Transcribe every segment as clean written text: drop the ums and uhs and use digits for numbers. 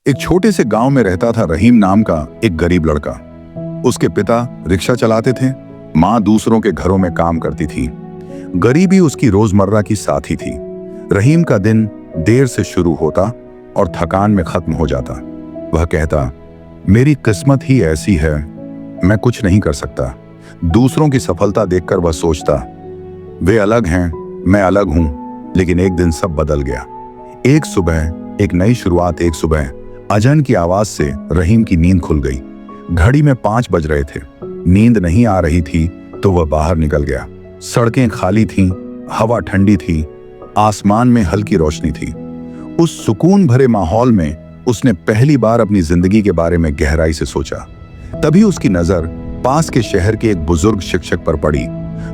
एक छोटे से गांव में रहता था रहीम नाम का एक गरीब लड़का। उसके पिता रिक्शा चलाते थे, माँ दूसरों के घरों में काम करती थी। गरीबी उसकी रोजमर्रा की साथी थी। रहीम का दिन देर से शुरू होता और थकान में खत्म हो जाता। वह कहता, मेरी किस्मत ही ऐसी है, मैं कुछ नहीं कर सकता। दूसरों की सफलता देखकर वह सोचता, वे अलग हैं, मैं अलग हूं। लेकिन एक दिन सब बदल गया। एक सुबह, एक नई शुरुआत। एक सुबह अजन की आवाज से रहीम की नींद खुल गई। घड़ी में 5 बज रहे थे। नींद नहीं आ रही थी तो वह बाहर निकल गया। सड़कें खाली थीं, हवा ठंडी थी, आसमान में हल्की रोशनी थी। उस सुकून भरे माहौल में उसने पहली बार अपनी जिंदगी के बारे में गहराई से सोचा। तभी उसकी नजर पास के शहर के एक बुजुर्ग शिक्षक पर पड़ी,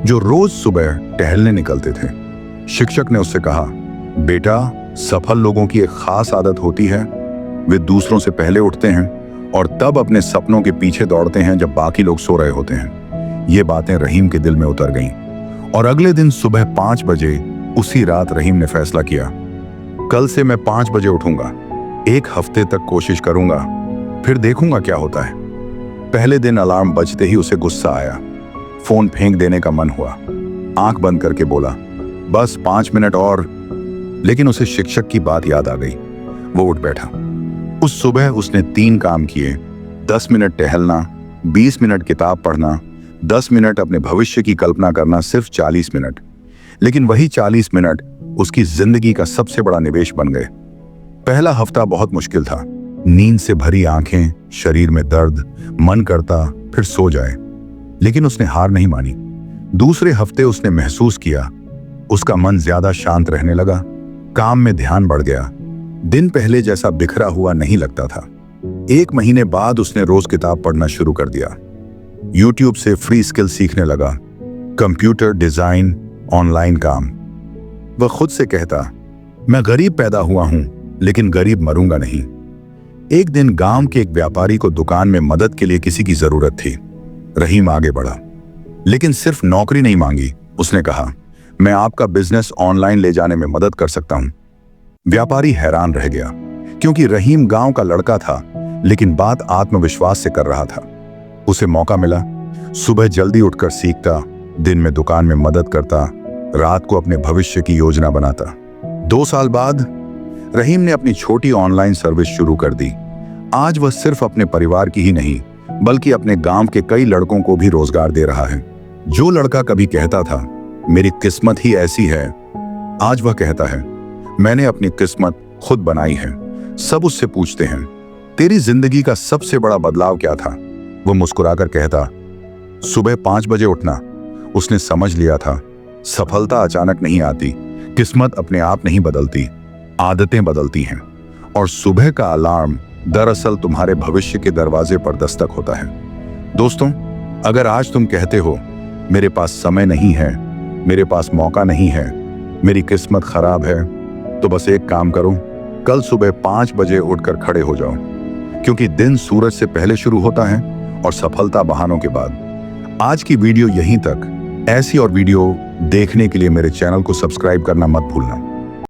जो रोज सुबह टहलने निकलते थे। शिक्षक ने उससे कहा, बेटा, सफल लोगों की एक खास आदत होती है। वे दूसरों से पहले उठते हैं और तब अपने सपनों के पीछे दौड़ते हैं जब बाकी लोग सो रहे होते हैं। ये बातें रहीम के दिल में उतर गईं और अगले दिन सुबह 5 बजे उसी रात रहीम ने फैसला किया, कल से मैं 5 बजे उठूंगा। 1 हफ्ते तक कोशिश करूंगा, फिर देखूंगा क्या होता है। पहले दिन अलार्म बजते ही उसे गुस्सा आया। फोन फेंक देने का मन हुआ। आंख बंद करके बोला, बस 5 मिनट और। लेकिन उसे शिक्षक की बात याद आ गई। वो उठ बैठा। उस सुबह उसने 3 काम किए। 10 मिनट टहलना, 20 मिनट किताब पढ़ना, 10 मिनट अपने भविष्य की कल्पना करना, सिर्फ 40 मिनट। लेकिन वही 40 मिनट उसकी जिंदगी का सबसे बड़ा निवेश बन गए। पहला हफ्ता बहुत मुश्किल था। नींद से भरी आंखें, शरीर में दर्द, मन करता फिर सो जाए। लेकिन उसने हार नहीं मानी। दूसरे हफ्ते उसने महसूस किया, उसका मन ज्यादा शांत रहने लगा। काम में ध्यान बढ़ गया। दिन पहले जैसा बिखरा हुआ नहीं लगता था। 1 महीने बाद उसने रोज किताब पढ़ना शुरू कर दिया। YouTube से फ्री स्किल सीखने लगा, कंप्यूटर, डिजाइन, ऑनलाइन काम। वह खुद से कहता, मैं गरीब पैदा हुआ हूं, लेकिन गरीब मरूंगा नहीं। एक दिन गांव के एक व्यापारी को दुकान में मदद के लिए किसी की जरूरत थी। रहीम आगे बढ़ा, लेकिन सिर्फ नौकरी नहीं मांगी। उसने कहा, मैं आपका बिजनेस ऑनलाइन ले जाने में मदद कर सकता हूं। व्यापारी हैरान रह गया, क्योंकि रहीम गांव का लड़का था, लेकिन बात आत्मविश्वास से कर रहा था। उसे मौका मिला। सुबह जल्दी उठकर सीखता, दिन में दुकान में मदद करता, रात को अपने भविष्य की योजना बनाता। 2 साल बाद रहीम ने अपनी छोटी ऑनलाइन सर्विस शुरू कर दी। आज वह सिर्फ अपने परिवार की ही नहीं, बल्कि अपने गांव के कई लड़कों को भी रोजगार दे रहा है। जो लड़का कभी कहता था, मेरी किस्मत ही ऐसी है, आज वह कहता है, मैंने अपनी किस्मत खुद बनाई है। सब उससे पूछते हैं, तेरी जिंदगी का सबसे बड़ा बदलाव क्या था? वो मुस्कुराकर कहता, सुबह 5 बजे उठना। उसने समझ लिया था, सफलता अचानक नहीं आती, किस्मत अपने आप नहीं बदलती, आदतें बदलती हैं। और सुबह का अलार्म दरअसल तुम्हारे भविष्य के दरवाजे पर दस्तक होता है। दोस्तों, अगर आज तुम कहते हो, मेरे पास समय नहीं है, मेरे पास मौका नहीं है, मेरी किस्मत खराब है, तो बस एक काम करो, कल सुबह 5 बजे उठकर खड़े हो जाओ। क्योंकि दिन सूरज से पहले शुरू होता है और सफलता बहानों के बाद। आज की वीडियो यहीं तक। ऐसी और वीडियो देखने के लिए मेरे चैनल को सब्सक्राइब करना मत भूलना।